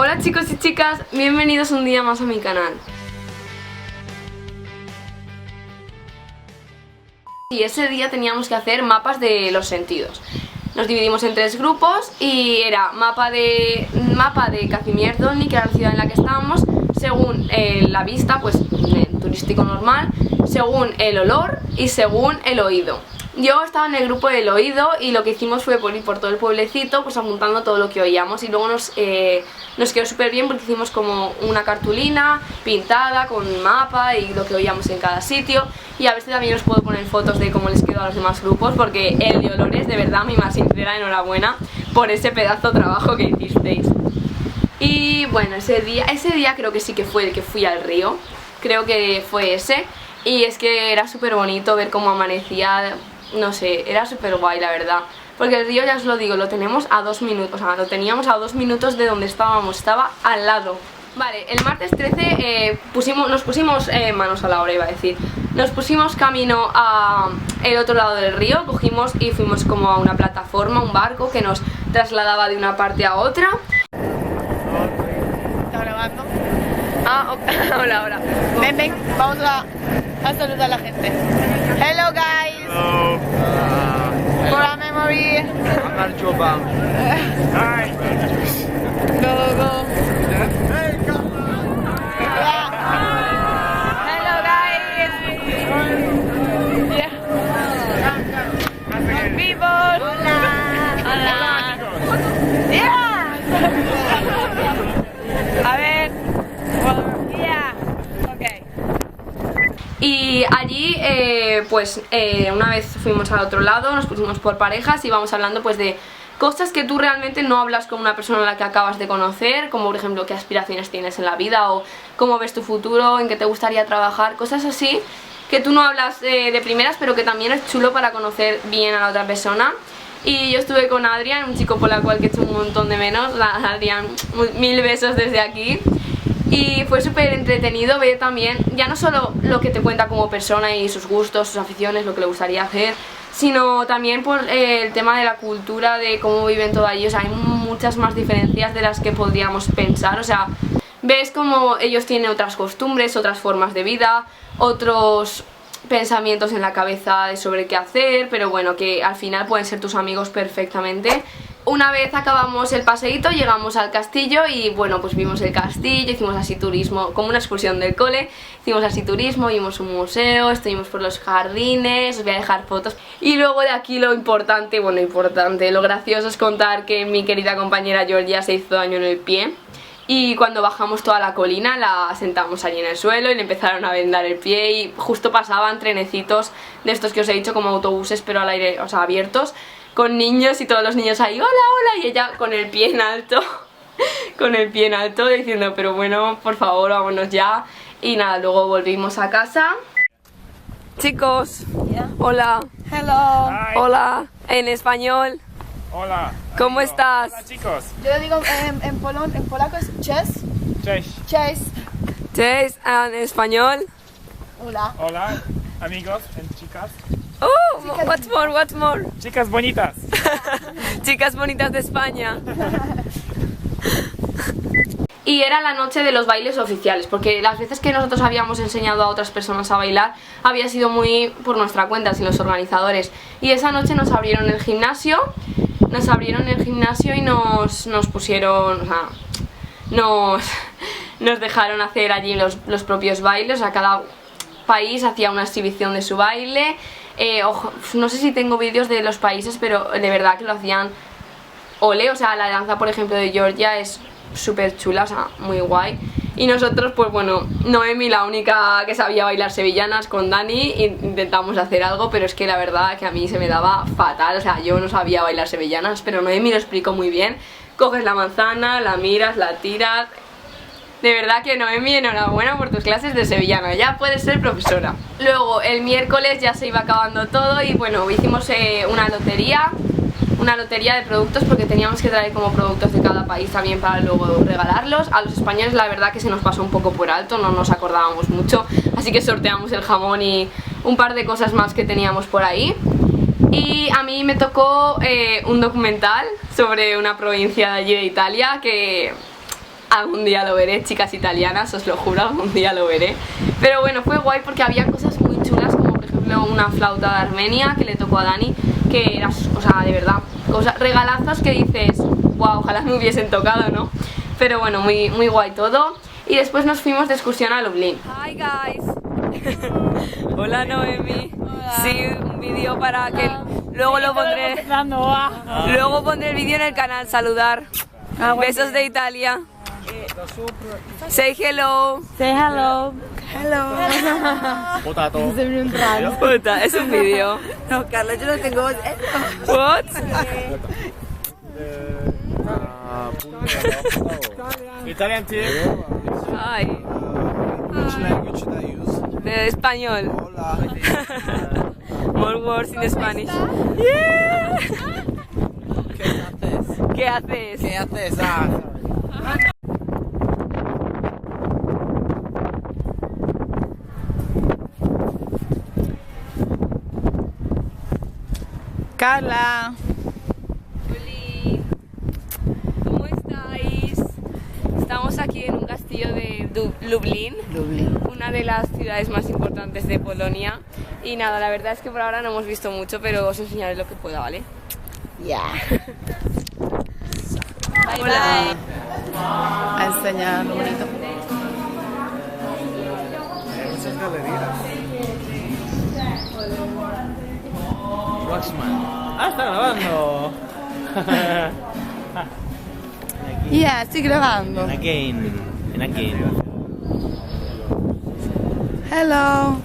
Hola chicos y chicas, bienvenidos un día más a mi canal. Y ese día teníamos que hacer mapas de los sentidos. Nos dividimos en 3 grupos y era mapa de Kazimierz Dolny, que era la ciudad en la que estábamos, según la vista, pues turístico normal, según el olor y según el oído. Yo estaba en el grupo del oído y lo que hicimos fue ir por todo el pueblecito pues apuntando todo lo que oíamos, y luego nos quedó súper bien porque hicimos como una cartulina pintada con mapa y lo que oíamos en cada sitio, y a ver si también os puedo poner fotos de cómo les quedó a los demás grupos, porque el de olores, de verdad, mi más sincera enhorabuena por ese pedazo de trabajo que hicisteis. Y bueno, ese día creo que sí que fue el que fui al río, creo que fue ese, y es que era súper bonito ver cómo amanecía. No sé, era súper guay la verdad, porque el río, ya os lo digo, lo tenemos a 2 minutos, o sea, lo teníamos a 2 minutos de donde estábamos, estaba al lado. Vale, el martes 13 nos pusimos manos a la obra, iba a decir. Nos pusimos camino a el otro lado del río, cogimos y fuimos como a una plataforma, un barco que nos trasladaba de una parte a otra. ¿Está grabando? Ah, hola, hola. Ven, vamos a saludar a la gente. Hello guys! Hello. For a memory. I'm Arjoba. Hi. Go. Yeah. Hello guys! Yeah. People! Hola. Yeah. A ver. Yeah. Okay. Y allí, una vez fuimos al otro lado, nos pusimos por parejas y íbamos hablando pues de cosas que tú realmente no hablas con una persona a la que acabas de conocer, como por ejemplo qué aspiraciones tienes en la vida o cómo ves tu futuro, en qué te gustaría trabajar, cosas así que tú no hablas de primeras, pero que también es chulo para conocer bien a la otra persona. Y yo estuve con Adrián, un chico por la cual que he hecho un montón de menos. Adrián, 1000 besos desde aquí. Y fue súper entretenido ver también, ya no solo lo que te cuenta como persona y sus gustos, sus aficiones, lo que le gustaría hacer, sino también por el tema de la cultura, de cómo viven todo allí. O sea, hay muchas más diferencias de las que podríamos pensar. O sea, ves como ellos tienen otras costumbres, otras formas de vida, otros pensamientos en la cabeza sobre qué hacer, pero bueno, que al final pueden ser tus amigos perfectamente. Una vez acabamos el paseíto, llegamos al castillo y bueno, pues vimos el castillo, hicimos así turismo, como una excursión del cole, hicimos así turismo, vimos un museo, estuvimos por los jardines, os voy a dejar fotos. Y luego de aquí lo importante, lo gracioso es contar que mi querida compañera Georgia se hizo daño en el pie. Y cuando bajamos toda la colina la sentamos allí en el suelo y le empezaron a vendar el pie, y justo pasaban trenecitos de estos que os he dicho, como autobuses pero al aire, o sea, abiertos, con niños, y todos los niños ahí, hola, hola, y ella con el pie en alto, con el pie en alto, diciendo, pero bueno, por favor, vámonos ya. Y nada, luego volvimos a casa. Chicos, Yeah. hola, Hello. Hi. hola, en español, Hola. ¿cómo amigo. estás? Hola chicos. Yo lo digo en polaco es cześć. Cześć. Cześć. Cześć, en español. Hola. Hola amigos y chicas. Oh, what's more? Chicas bonitas. Chicas bonitas de España. Y era la noche de los bailes oficiales, porque las veces que nosotros habíamos enseñado a otras personas a bailar había sido muy por nuestra cuenta, sin los organizadores. Y esa noche nos abrieron el gimnasio, y nos pusieron, o sea, nos dejaron hacer allí los propios bailes. O sea, cada país hacía una exhibición de su baile. No sé si tengo vídeos de los países, pero de verdad que lo hacían ole. O sea, la danza, por ejemplo, de Georgia es súper chula, o sea, muy guay. Y nosotros, pues bueno, Noemi, la única que sabía bailar sevillanas, con Dani intentamos hacer algo, pero es que la verdad que a mí se me daba fatal. O sea, yo no sabía bailar sevillanas, pero Noemi lo explicó muy bien. Coges la manzana, la miras, la tiras. De verdad que Noemi, enhorabuena por tus clases de sevillana, ya puedes ser profesora. Luego el miércoles ya se iba acabando todo y bueno, hicimos una lotería de productos, porque teníamos que traer como productos de cada país también para luego regalarlos. A los españoles la verdad que se nos pasó un poco por alto, no nos acordábamos mucho, así que sorteamos el jamón y un par de cosas más que teníamos por ahí. Y a mí me tocó un documental sobre una provincia de allí de Italia que Algún día lo veré, chicas italianas, os lo juro, algún día lo veré. Pero bueno, fue guay porque había cosas muy chulas, como por ejemplo una flauta de Armenia que le tocó a Dani, que era, o sea, de verdad, regalazos que dices, wow, ojalá me hubiesen tocado, ¿no? Pero bueno, muy guay todo. Y después nos fuimos de excursión a Lublin. Hi guys. Hola Noemi. Hola. Sí, un vídeo para que luego lo pondré. Luego pondré el vídeo en el canal, saludar. Besos de Italia. Say hello. Say hello. Hello. Potato. Puta, es un vídeo. No, Carla, yo no tengo voz. What? Italian tea. Ay. Which language should I use? De español. Hola. More words in Spanish. Yeah. ¿Qué haces? ¿Qué haces? ¿Qué haces? Ah. Carla. Oli. ¿Cómo estáis? Estamos aquí en un castillo de Lublin, una de las ciudades más importantes de Polonia. Y nada, la verdad es que por ahora no hemos visto mucho, pero os enseñaré lo que pueda, ¿vale? Ya. Bye, bye. A enseñar lo bonito. Muchas galerías. Watchman. Ah, está grabando. Ya, estoy grabando. Again. And again. Hello.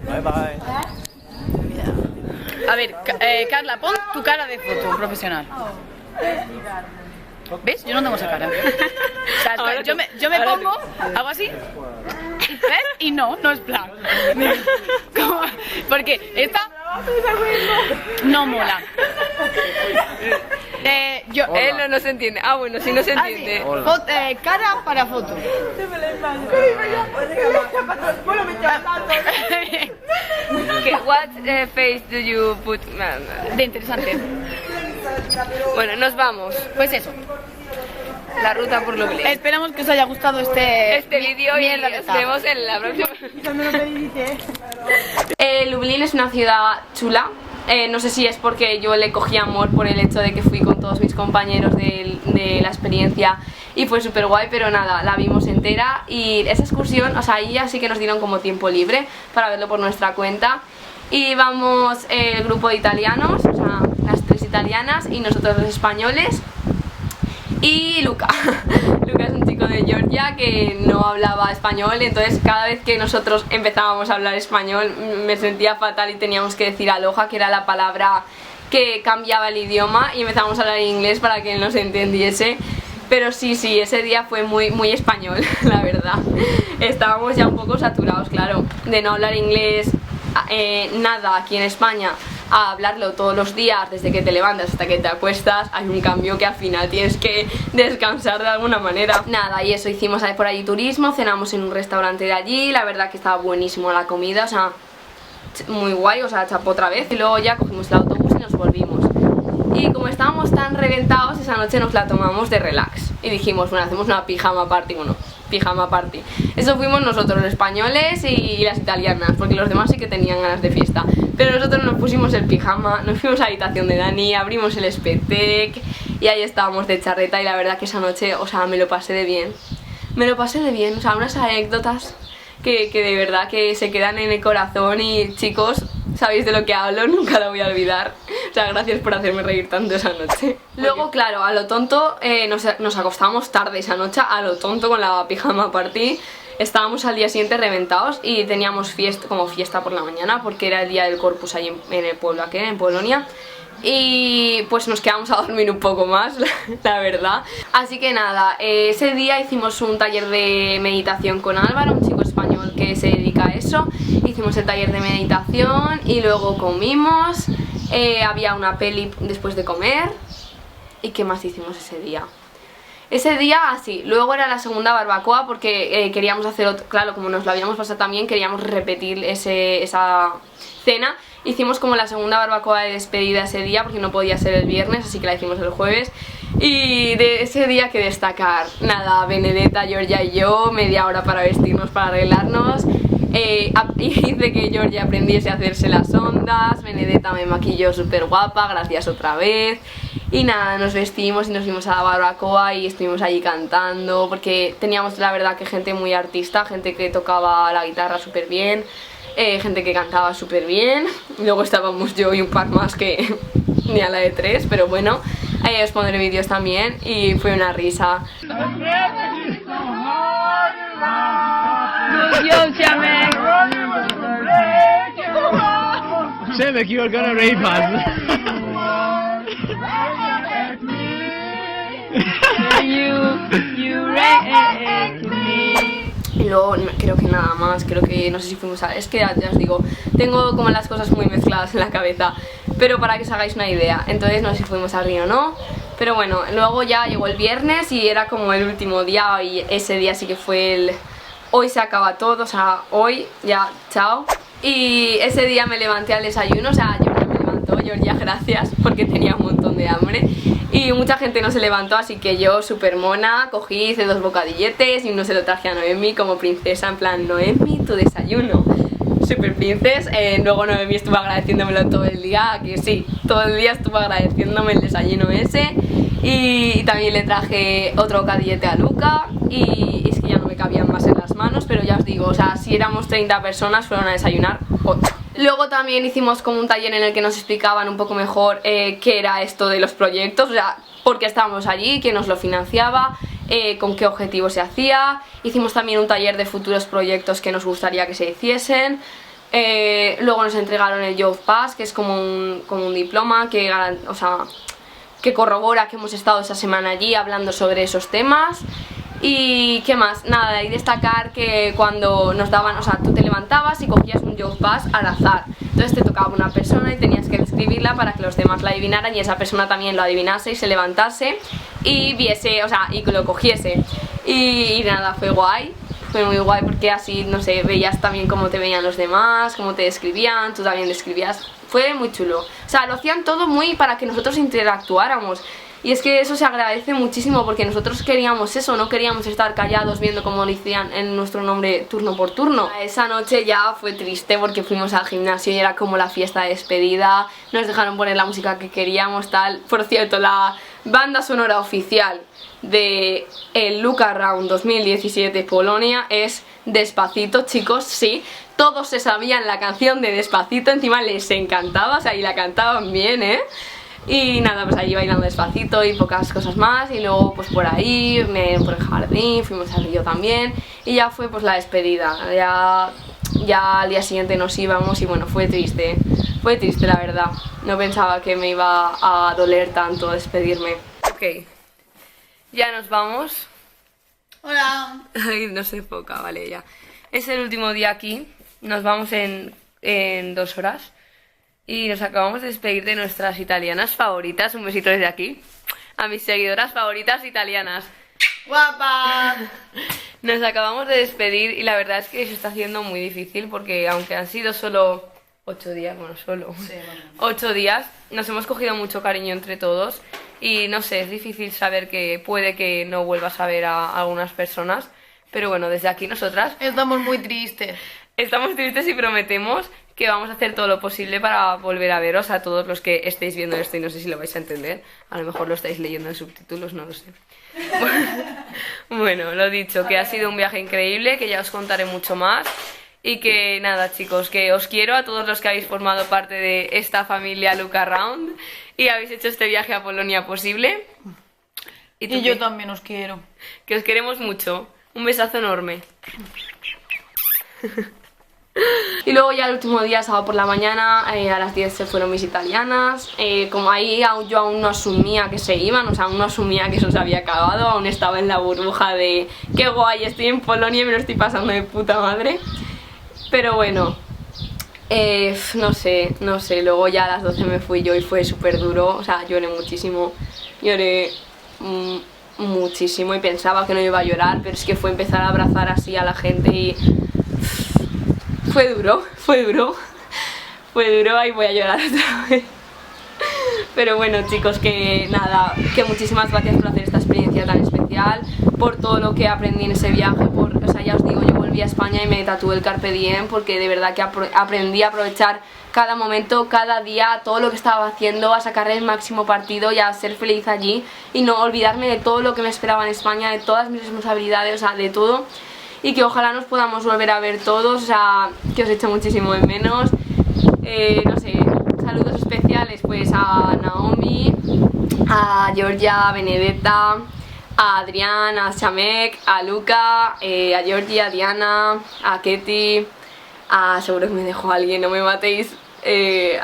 Bye bye. A ver, Carla, pon tu cara de foto profesional. ¿Ves? Yo no tengo esa cara. O sea, Ahora yo me pongo, hago así, ¿ves? Y no es plan. Como- Porque esta no mola. Él no se entiende. Ah, bueno, si no se entiende. Cara para foto. What face do you put? De interesante. Bueno, nos vamos. Pues eso. La ruta por Lublin. Esperamos que os haya gustado este Vídeo y mierda que nos está. vemos en la próxima. Lublin es una ciudad chula. No sé si es porque yo le cogí amor por el hecho de que fui con todos mis compañeros de la experiencia y fue súper guay, pero nada, la vimos entera. Y esa excursión, o sea, ahí ya sí que nos dieron como tiempo libre para verlo por nuestra cuenta. Y vamos el grupo de italianos, o sea, las 3 italianas y nosotros los españoles. Y Luca. Luca es un chico de Georgia que no hablaba español, entonces cada vez que nosotros empezábamos a hablar español me sentía fatal y teníamos que decir aloha, que era la palabra que cambiaba el idioma, y empezábamos a hablar en inglés para que él nos entendiese. Pero sí, ese día fue muy español, la verdad. Estábamos ya un poco saturados, claro, de no hablar inglés nada aquí en España a hablarlo todos los días, desde que te levantas hasta que te acuestas. Hay un cambio que al final tienes que descansar de alguna manera. Nada, y eso, hicimos por allí turismo, cenamos en un restaurante de allí, la verdad que estaba buenísimo la comida, o sea, muy guay, o sea, chapó otra vez. Y luego ya cogimos el autobús y nos volvimos. Y como estábamos tan reventados, esa noche nos la tomamos de relax y dijimos, bueno, hacemos una pijama party. Bueno, pijama party. Eso fuimos nosotros, los españoles y las italianas, porque los demás sí que tenían ganas de fiesta. Pero nosotros nos pusimos el pijama, nos fuimos a la habitación de Dani, abrimos el Spectec y ahí estábamos de charreta, y la verdad que esa noche, o sea, me lo pasé de bien. Me lo pasé de bien, o sea, unas anécdotas que de verdad que se quedan en el corazón. Y chicos, sabéis de lo que hablo, nunca lo voy a olvidar. O sea, gracias por hacerme reír tanto esa noche. Luego, claro, a lo tonto, nos acostábamos tarde esa noche, a lo tonto, con la pijama party. Estábamos al día siguiente reventados y teníamos fiesta por la mañana, porque era el día del Corpus ahí en el pueblo aquel, en Polonia. Y pues nos quedamos a dormir un poco más, la verdad. Así que nada, ese día hicimos un taller de meditación con Álvaro, un chico español que se dedica a eso. Hicimos el taller de meditación y luego comimos. Había una peli después de comer. ¿Y qué más hicimos ese día? Ese día, así, luego era la segunda barbacoa, porque queríamos hacer otro, claro, como nos lo habíamos pasado también, queríamos repetir esa cena. Hicimos como la segunda barbacoa de despedida ese día, porque no podía ser el viernes, así que la hicimos el jueves. Y de ese día que destacar, nada, Benedetta, Georgia y yo, media hora para vestirnos, para arreglarnos. Hice que Georgia aprendiese a hacerse las ondas, Benedetta me maquilló súper guapa, gracias otra vez. Y nada, nos vestimos y nos fuimos a la barbacoa y estuvimos allí cantando, porque teníamos la verdad que gente muy artista, gente que tocaba la guitarra súper bien, gente que cantaba súper bien. Luego estábamos yo y un par más que ni a la de 3, pero bueno, ahí os pondré vídeos también y fue una risa. Se me equivocó en el Y luego creo que nada más, creo que no sé si fuimos a... Es que ya os digo, tengo como las cosas muy mezcladas en la cabeza, pero para que os hagáis una idea. Entonces no sé si fuimos al río o no, pero bueno, luego ya llegó el viernes y era como el último día y ese día sí que fue el... Hoy se acaba todo, o sea, hoy ya, chao. Y ese día me levanté al desayuno, o sea, Georgia me levantó, Georgia gracias, porque tenía un montón de hambre. Y mucha gente no se levantó, así que yo, súper mona, cogí, hice 2 bocadilletes y uno se lo traje a Noemi como princesa, en plan, Noemi, tu desayuno. Súper princesa. Luego Noemi estuvo agradeciéndomelo todo el día, que sí, todo el día estuvo agradeciéndome el desayuno ese. Y también le traje otro bocadillete a Luca y es que ya no me cabían más en las manos, pero ya os digo, o sea, si éramos 30 personas fueron a desayunar 8. Luego también hicimos como un taller en el que nos explicaban un poco mejor qué era esto de los proyectos, o sea, por qué estábamos allí, quién nos lo financiaba, con qué objetivo se hacía. Hicimos también un taller de futuros proyectos que nos gustaría que se hiciesen. Luego nos entregaron el Youth Pass, que es como un diploma que, o sea, que corrobora que hemos estado esa semana allí hablando sobre esos temas. Y qué más, nada, hay destacar que cuando nos daban, o sea, tú te levantabas y cogías un Youth Pass al azar. Entonces te tocaba una persona y tenías que describirla para que los demás la adivinaran y esa persona también lo adivinase y se levantase y viese, o sea, y lo cogiese. Y nada, fue guay, fue muy guay porque así, no sé, veías también cómo te veían los demás, cómo te describían, tú también describías. Fue muy chulo, o sea, lo hacían todo muy para que nosotros interactuáramos. Y es que eso se agradece muchísimo porque nosotros queríamos eso, no queríamos estar callados viendo cómo lo decían en nuestro nombre turno por turno. Esa noche ya fue triste porque fuimos al gimnasio y era como la fiesta de despedida, nos dejaron poner la música que queríamos, tal. Por cierto, la banda sonora oficial de el Luca Round 2017 Polonia es Despacito, chicos, sí. Todos se sabían la canción de Despacito, encima les encantaba, o sea, y la cantaban bien, Y nada, pues allí bailando Despacito y pocas cosas más. Y luego pues por ahí, por el jardín, fuimos al río también. Y ya fue pues la despedida, ya al día siguiente nos íbamos y bueno, fue triste la verdad. No pensaba que me iba a doler tanto despedirme. Ok, ya nos vamos. Hola. Ay, no se enfoca, vale, ya. Es el último día aquí, nos vamos en 2 horas. Y nos acabamos de despedir de nuestras italianas favoritas. Un besito desde aquí a mis seguidoras favoritas italianas. ¡Guapa! Nos acabamos de despedir y la verdad es que se está haciendo muy difícil porque aunque han sido solo 8 días, bueno, solo sí, bueno. 8 días, nos hemos cogido mucho cariño entre todos y no sé, es difícil saber que puede que no vuelvas a ver a algunas personas, pero bueno, desde aquí nosotras estamos muy tristes. Estamos tristes y prometemos que vamos a hacer todo lo posible para volver a veros a todos los que estéis viendo esto y no sé si lo vais a entender. A lo mejor lo estáis leyendo en subtítulos, no lo sé. Bueno, lo dicho, que ha sido un viaje increíble, que ya os contaré mucho más. Y que nada, chicos, que os quiero a todos los que habéis formado parte de esta familia Luca Round y habéis hecho este viaje a Polonia posible. Y yo también os quiero. Que os queremos mucho. Un besazo enorme. Y luego ya el último día, sábado por la mañana, a las 10 se fueron mis italianas. Como ahí yo aún no asumía que se iban, o sea, aún no asumía que eso se había acabado, aún estaba en la burbuja de qué guay, estoy en Polonia y me lo estoy pasando de puta madre. Pero bueno, no sé, luego ya a las 12 me fui yo y fue súper duro, o sea, lloré muchísimo, muchísimo y pensaba que no iba a llorar, pero es que fue empezar a abrazar así a la gente y fue duro, ahí voy a llorar otra vez. Pero bueno, chicos, que nada, que muchísimas gracias por hacer esta experiencia tan especial, por todo lo que aprendí en ese viaje, o sea, ya os digo, yo volví a España y me tatué el Carpe Diem porque de verdad que aprendí a aprovechar cada momento, cada día, todo lo que estaba haciendo, a sacarle el máximo partido y a ser feliz allí y no olvidarme de todo lo que me esperaba en España, de todas mis responsabilidades, o sea, de todo, y que ojalá nos podamos volver a ver todos, o sea, que os echo muchísimo de menos. No sé, saludos especiales pues a Naomi, a Georgia, a Benedetta, a Adrián, a Shamek, a Luca, a Georgia, a Diana, a Ketty, seguro que me dejo a alguien, no me matéis, creo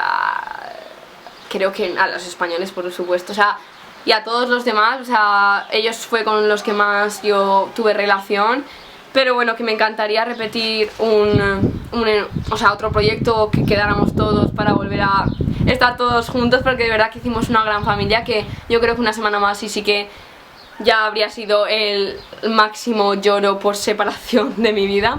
que a los españoles por supuesto, o sea, y a todos los demás, o sea, ellos fue con los que más yo tuve relación. Pero bueno, que me encantaría repetir otro proyecto, que quedáramos todos para volver a estar todos juntos, porque de verdad que hicimos una gran familia, que yo creo que una semana más y sí que ya habría sido el máximo lloro por separación de mi vida.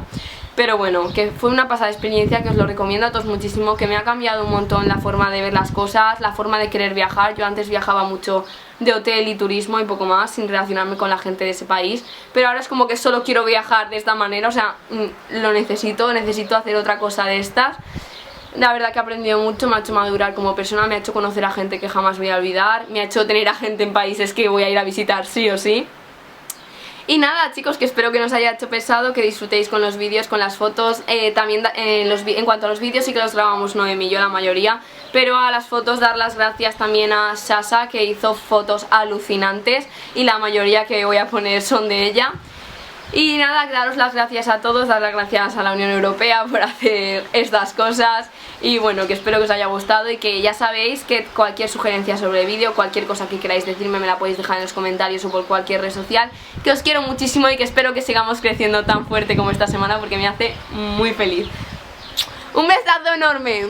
Pero bueno, que fue una pasada experiencia, que os lo recomiendo a todos muchísimo, que me ha cambiado un montón la forma de ver las cosas, la forma de querer viajar. Yo antes viajaba mucho de hotel y turismo y poco más, sin relacionarme con la gente de ese país, pero ahora es como que solo quiero viajar de esta manera, o sea, lo necesito hacer otra cosa de estas. La verdad que he aprendido mucho, me ha hecho madurar como persona, me ha hecho conocer a gente que jamás voy a olvidar, me ha hecho tener a gente en países que voy a ir a visitar sí o sí. Y nada, chicos, que espero que no os haya hecho pesado, que disfrutéis con los vídeos, con las fotos. También en cuanto a los vídeos sí que los grabamos Noemi y yo la mayoría, pero a las fotos dar las gracias también a Sasha, que hizo fotos alucinantes y la mayoría que voy a poner son de ella. Y nada, daros las gracias a todos, dar las gracias a la Unión Europea por hacer estas cosas. Y bueno, que espero que os haya gustado y que ya sabéis que cualquier sugerencia sobre el vídeo, cualquier cosa que queráis decirme, me la podéis dejar en los comentarios o por cualquier red social. Que os quiero muchísimo y que espero que sigamos creciendo tan fuerte como esta semana, porque me hace muy feliz. Un besazo enorme.